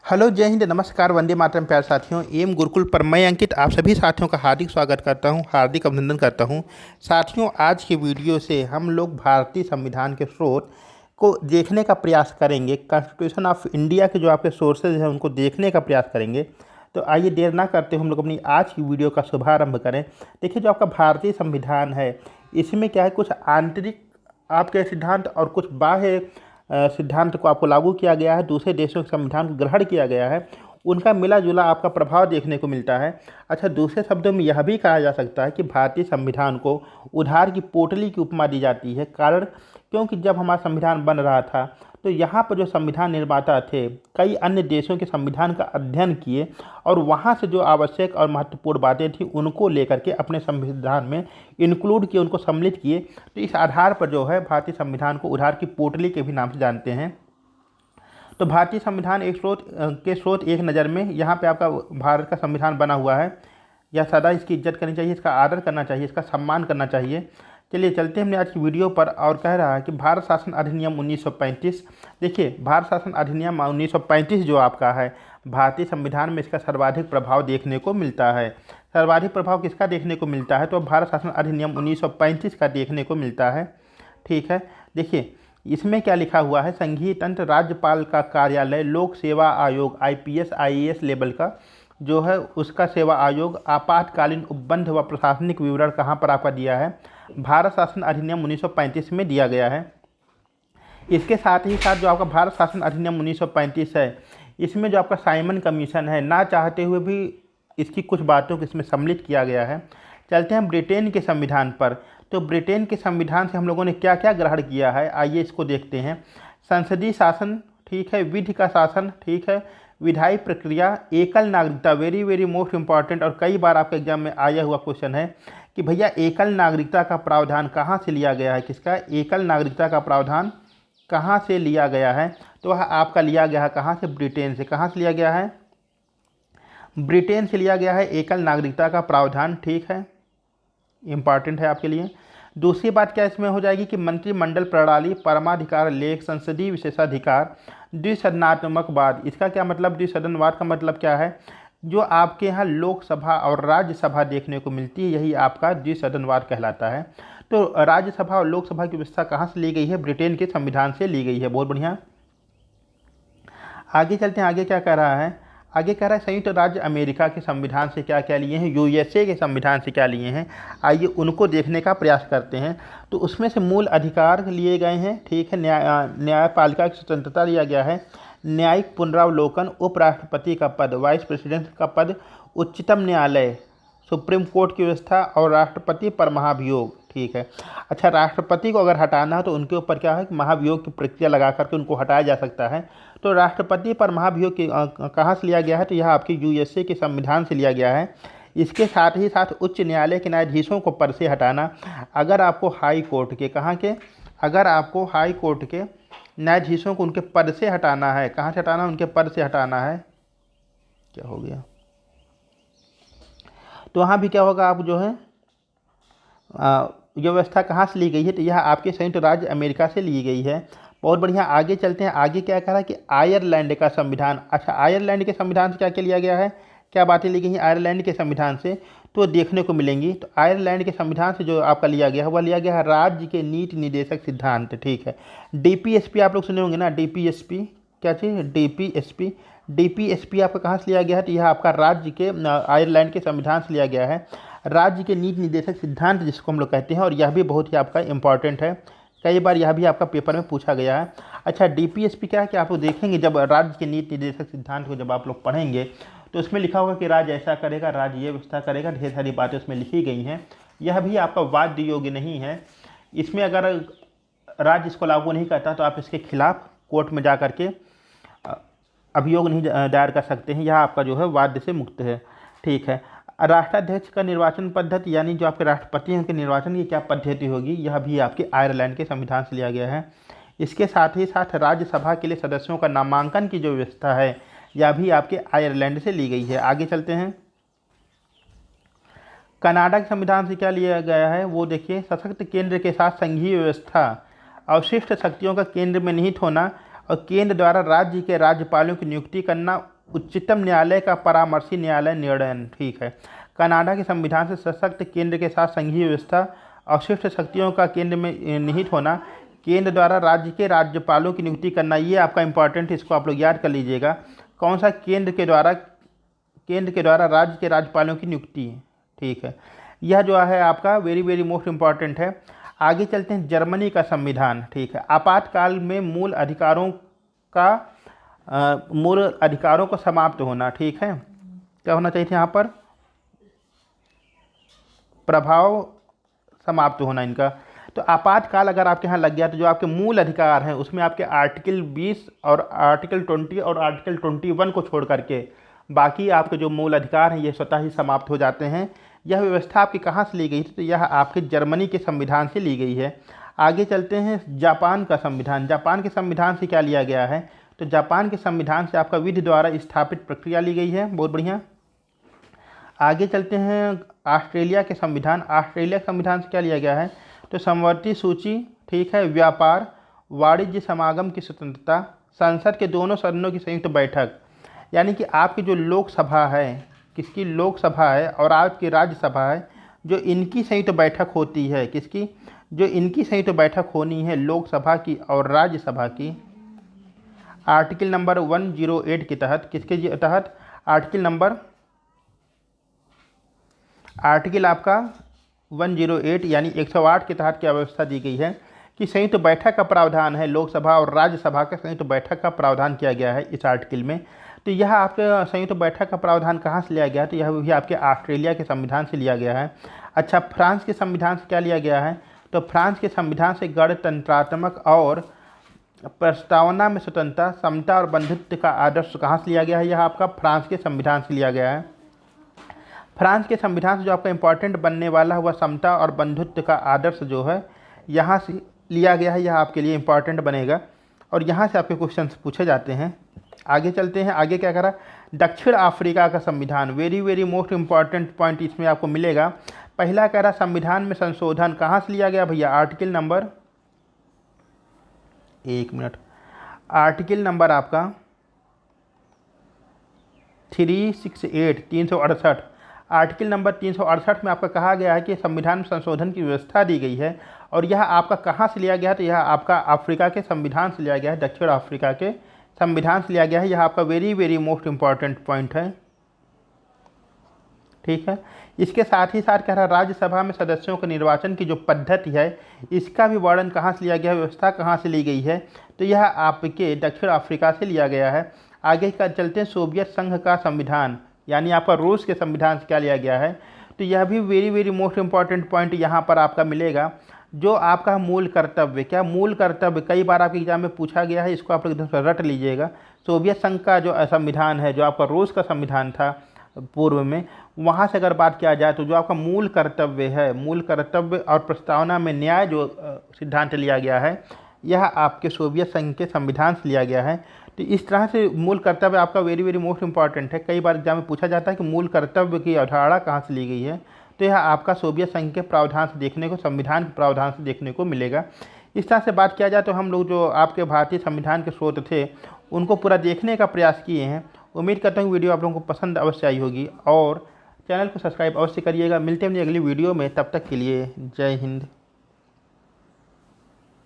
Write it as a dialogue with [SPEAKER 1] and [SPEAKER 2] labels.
[SPEAKER 1] Hello, जय हिंद, नमस्कार, वंदे मातरम। प्यारे साथियों, एम गुरुकुल पर मैं अंकित आप सभी साथियों का हार्दिक स्वागत करता हूं, हार्दिक अभिनंदन करता हूं। साथियों, आज के वीडियो से हम लोग भारतीय संविधान के स्रोत को देखने का प्रयास करेंगे। कॉन्स्टिट्यूशन ऑफ इंडिया के जो आपके सोर्सेज हैं उनको देखने का प्रयास करेंगे। तो आइए देर ना करते हुए हम लोग अपनी आज की वीडियो का शुभारंभ करें। देखिए, जो आपका भारतीय संविधान है इसमें क्या है, कुछ आंतरिक आपके सिद्धांत और कुछ बाह्य सिद्धांत को आपको लागू किया गया है। दूसरे देशों के संविधान को ग्रहण किया गया है, उनका मिला जुला आपका प्रभाव देखने को मिलता है। अच्छा, दूसरे शब्दों में यह भी कहा जा सकता है कि भारतीय संविधान को उधार की पोटली की उपमा दी जाती है। कारण क्योंकि जब हमारा संविधान बन रहा था तो यहाँ पर जो संविधान निर्माता थे कई अन्य देशों के संविधान का अध्ययन किए और वहाँ से जो आवश्यक और महत्वपूर्ण बातें थी उनको लेकर के अपने संविधान में इंक्लूड किए, उनको सम्मिलित किए। तो इस आधार पर जो है भारतीय संविधान को उधार की पोटली के भी नाम से जानते हैं। तो भारतीय संविधान एक स्रोत एक नज़र में यहाँ पे आपका भारत का संविधान बना हुआ है। यह सदा इसकी इज्जत करनी चाहिए, इसका आदर करना चाहिए, इसका सम्मान करना चाहिए। चलिए चलते हैं हमने आज की वीडियो पर। और कह रहा है कि भारत शासन अधिनियम 1935। देखिए, भारत शासन अधिनियम 1935 जो आपका है भारतीय संविधान में इसका सर्वाधिक प्रभाव देखने को मिलता है। सर्वाधिक प्रभाव किसका देखने को मिलता है? तो भारत शासन अधिनियम 1935 का देखने को मिलता है। ठीक है, देखिए इसमें क्या लिखा हुआ है, संघीय तंत्र राज्यपाल का कार्यालय लोक सेवा आयोग आईपीएस आईएएस लेवल का जो है उसका सेवा आयोग आपातकालीन उपबंध व प्रशासनिक विवरण कहाँ पर आपका दिया है? भारत शासन अधिनियम 1935 में दिया गया है। इसके साथ ही साथ जो आपका भारत शासन अधिनियम 1935 है इसमें जो आपका साइमन कमीशन है, ना चाहते हुए भी इसकी कुछ बातों को इसमें सम्मिलित किया गया है। चलते हैं ब्रिटेन के संविधान पर। तो ब्रिटेन के संविधान से हम लोगों ने क्या क्या ग्रहण किया है, आइए इसको देखते हैं। संसदीय शासन, ठीक है, विधि का शासन, ठीक है, विधायी प्रक्रिया, एकल नागरिकता, वेरी वेरी मोस्ट इंपॉर्टेंट और कई बार आपके एग्जाम में आया हुआ क्वेश्चन है कि भैया एकल नागरिकता का प्रावधान कहाँ से लिया गया है? किसका एकल नागरिकता का प्रावधान कहाँ से लिया गया है? तो वह आपका लिया गया है कहाँ से? ब्रिटेन से। कहाँ से लिया गया है? ब्रिटेन से लिया गया है एकल नागरिकता का प्रावधान। ठीक है, इंपॉर्टेंट है आपके लिए। दूसरी बात क्या इसमें हो जाएगी कि मंत्रिमंडल प्रणाली, परमाधिकार लेख, संसदीय विशेषाधिकार, द्विसदनात्मकवाद। इसका क्या मतलब? द्विसदनवाद का मतलब क्या है? जो आपके यहाँ लोकसभा और राज्यसभा देखने को मिलती है यही आपका द्विसदनवाद कहलाता है। तो राज्यसभा और लोकसभा की व्यवस्था कहाँ से ली गई है? ब्रिटेन के संविधान से ली गई है। बहुत बढ़िया। आगे चलते हैं, आगे क्या कह रहा है? आगे कह रहा है संयुक्त राज्य अमेरिका के संविधान से क्या क्या लिए हैं, यूएसए के संविधान से क्या लिए हैं, आइए उनको देखने का प्रयास करते हैं। तो उसमें से मूल अधिकार लिए गए हैं, ठीक है, न्यायपालिका की स्वतंत्रता लिया गया है, न्यायिक पुनरावलोकन, उपराष्ट्रपति का पद, वाइस प्रेसिडेंट का पद, उच्चतम न्यायालय, सुप्रीम कोर्ट की व्यवस्था और राष्ट्रपति पर महाभियोग। ठीक है। अच्छा, राष्ट्रपति को अगर हटाना है तो उनके ऊपर क्या है कि महाभियोग की प्रक्रिया लगा करके उनको हटाया जा सकता है। तो राष्ट्रपति पर महाभियोग की कहाँ से लिया गया है? तो यह आपके यूएसए के संविधान से लिया गया है। इसके साथ ही साथ उच्च न्यायालय के न्यायाधीशों को पद से हटाना, अगर आपको हाई कोर्ट के कहाँ के अगर आपको हाई कोर्ट के न्यायाधीशों को उनके पद से हटाना है, कहाँ से हटाना है? उनके पद से हटाना है। क्या हो गया? तो वहाँ भी क्या होगा, आप जो है ये व्यवस्था कहाँ से ली गई है? तो यह आपके संयुक्त राज्य अमेरिका से ली गई है। बहुत बढ़िया, आगे चलते हैं। आगे क्या कह रहा है कि आयरलैंड का संविधान। अच्छा, आयरलैंड के संविधान से क्या क्या लिया गया है, क्या बातें ली गई हैं आयरलैंड के संविधान से? तो देखने को मिलेंगी। तो आयरलैंड के संविधान से जो आपका लिया गया है वह लिया गया है राज्य के नीति निर्देशक सिद्धांत। ठीक है, डीपीएसपी आप लोग सुने होंगे ना, डीपीएसपी क्या चीज़? डीपीएसपी। डीपीएसपी आपका कहाँ से लिया गया है? तो यह आपका राज्य के आयरलैंड के संविधान से लिया गया है, राज्य के नीति निर्देशक सिद्धांत जिसको हम लोग कहते हैं। और यह भी बहुत ही आपका इंपॉर्टेंट है, कई बार यह भी आपका पेपर में पूछा गया है। अच्छा, डीपीएसपी क्या है कि आप लोग देखेंगे जब राज्य के नीति निर्देशक सिद्धांत को जब आप लोग पढ़ेंगे तो उसमें लिखा होगा कि राज्य ऐसा करेगा, राज्य ये व्यवस्था करेगा, ढेर सारी बातें उसमें लिखी गई हैं। यह भी आपका वाद्य योग्य नहीं है। इसमें अगर राज्य इसको लागू नहीं करता तो आप इसके खिलाफ कोर्ट में जा करके अभियोग नहीं दायर कर सकते हैं। यह आपका जो है वाद्य से मुक्त है। ठीक है, राष्ट्राध्यक्ष का निर्वाचन पद्धति, यानी जो आपके राष्ट्रपति हैं उनके निर्वाचन की क्या पद्धति होगी, यह भी आपके आयरलैंड के संविधान से लिया गया है। इसके साथ ही साथ राज्यसभा के लिए सदस्यों का नामांकन की जो व्यवस्था है यह भी आपके आयरलैंड से ली गई है। आगे चलते हैं। कनाडा के संविधान से क्या लिया गया है वो देखिए, सशक्त केंद्र के साथ संघीय व्यवस्था, अवशिष्ट शक्तियों का केंद्र में निहित होना और केंद्र द्वारा राज्य के राज्यपालों की नियुक्ति करना, उच्चतम न्यायालय का परामर्शी न्यायालय निर्णय, ठीक है। कनाडा के संविधान से सशक्त केंद्र के साथ संघीय व्यवस्था, अवशिष्ट शक्तियों का केंद्र में निहित होना, केंद्र द्वारा राज्य के राज्यपालों की नियुक्ति करना, ये आपका इंपॉर्टेंट, इसको आप लोग याद कर लीजिएगा। कौन सा? केंद्र के द्वारा राज्य के राज्यपालों की नियुक्ति, ठीक है। यह जो है आपका वेरी वेरी मोस्ट इम्पॉर्टेंट है। आगे चलते हैं, जर्मनी का संविधान, ठीक है। आपातकाल में मूल अधिकारों को समाप्त होना, ठीक है। क्या होना चाहिए यहाँ पर? प्रभाव समाप्त होना इनका। तो आपातकाल अगर आपके यहाँ लग गया तो जो आपके मूल अधिकार हैं उसमें आपके आर्टिकल 20 और आर्टिकल 20 और आर्टिकल 21 को छोड़ करके बाकी आपके जो मूल अधिकार हैं ये स्वतः ही समाप्त हो जाते हैं। यह व्यवस्था आपकी कहाँ से ली गई थी? तो यह आपके जर्मनी के संविधान से ली गई है। आगे चलते हैं, जापान का संविधान। जापान के संविधान से क्या लिया गया है? तो जापान के संविधान से आपका विधि द्वारा स्थापित प्रक्रिया ली गई है। बहुत बढ़िया। आगे चलते हैं, ऑस्ट्रेलिया के संविधान। ऑस्ट्रेलिया के संविधान से क्या लिया गया है? तो समवर्ती सूची, ठीक है, व्यापार, वाणिज्य समागम की स्वतंत्रता, संसद के दोनों सदनों की संयुक्त बैठक, यानी कि आपकी जो लोकसभा है, किसकी लोकसभा है और आपकी राज्यसभा है, जो इनकी संयुक्त बैठक होती है, किसकी? जो इनकी संयुक्त बैठक होनी है लोकसभा की और राज्यसभा की, आर्टिकल नंबर 108 के तहत, किसके तहत? आर्टिकल आपका 108 यानी 108 के तहत क्या व्यवस्था दी गई है कि संयुक्त बैठक का प्रावधान है, लोकसभा और राज्यसभा का संयुक्त बैठक का प्रावधान किया गया है इस आर्टिकल में। तो यह आपके संयुक्त बैठक का प्रावधान कहाँ से लिया गया है? तो यह भी आपके ऑस्ट्रेलिया के संविधान से लिया गया है। अच्छा, फ्रांस के संविधान से क्या लिया गया है? तो फ्रांस के संविधान से गणतंत्रात्मक और प्रस्तावना में स्वतंत्रता, समता और बंधुत्व का आदर्श कहाँ से लिया गया है? यह आपका फ्रांस के संविधान से लिया गया है। फ्रांस के संविधान से जो आपका इंपॉर्टेंट बनने वाला है वह समता और बंधुत्व का आदर्श जो है यहाँ से लिया गया है। यह आपके लिए इंपॉर्टेंट बनेगा और यहाँ से आपके क्वेश्चंस पूछे जाते हैं। आगे चलते हैं, आगे क्या करा? दक्षिण अफ्रीका का संविधान, very very most important point इसमें आपको मिलेगा। पहला कह रहा संविधान में संशोधन कहाँ से लिया गया भैया? आर्टिकल नंबर, एक मिनट, आर्टिकल नंबर आपका 368 आर्टिकल नंबर 368 में आपका कहा गया है कि संविधान में संशोधन की व्यवस्था दी गई है और यह आपका कहाँ से लिया गया है? तो यह आपका अफ्रीका के संविधान से लिया गया है, दक्षिण अफ्रीका के संविधान से लिया गया है। यह आपका very very most important point है, ठीक है। इसके साथ ही साथ कह रहा राज्यसभा में सदस्यों के निर्वाचन की जो पद्धति है इसका भी वर्णन कहाँ से लिया गया है, व्यवस्था कहाँ से ली गई है? तो यह आपके दक्षिण अफ्रीका से लिया गया है। आगे का चलते हैं, सोवियत संघ का संविधान यानी आपका रूस के संविधान से क्या लिया गया है? तो यह भी very very most important point यहाँ पर आपका मिलेगा। जो आपका मूल कर्तव्य, क्या मूल कर्तव्य, कई बार आपके एग्जाम में पूछा गया है, इसको आप लोग इधर रट लीजिएगा। सोवियत संघ का जो संविधान है, जो आपका रूस का संविधान था पूर्व में, वहाँ से अगर बात किया जाए तो जो आपका मूल कर्तव्य है, मूल कर्तव्य और प्रस्तावना में न्याय जो सिद्धांत लिया गया है, यह आपके सोवियत संघ के संविधान से लिया गया है। तो इस तरह से मूल कर्तव्य आपका वेरी वेरी मोस्ट इंपॉर्टेंट है। कई बार एग्जाम में पूछा जाता है कि मूल कर्तव्य की अवधारणा कहाँ से ली गई है, तो यह आपका सोवियत संघ के प्रावधान से देखने को, संविधान के प्रावधान से देखने को मिलेगा। इस तरह से बात किया जाए तो हम लोग जो आपके भारतीय संविधान के स्रोत थे उनको पूरा देखने का प्रयास किए हैं। उम्मीद करता हूँ वीडियो आप लोगों को पसंद अवश्य आई होगी और चैनल को सब्सक्राइब अवश्य करिएगा। मिलते हैं अगली वीडियो में, तब तक के लिए जय हिंद।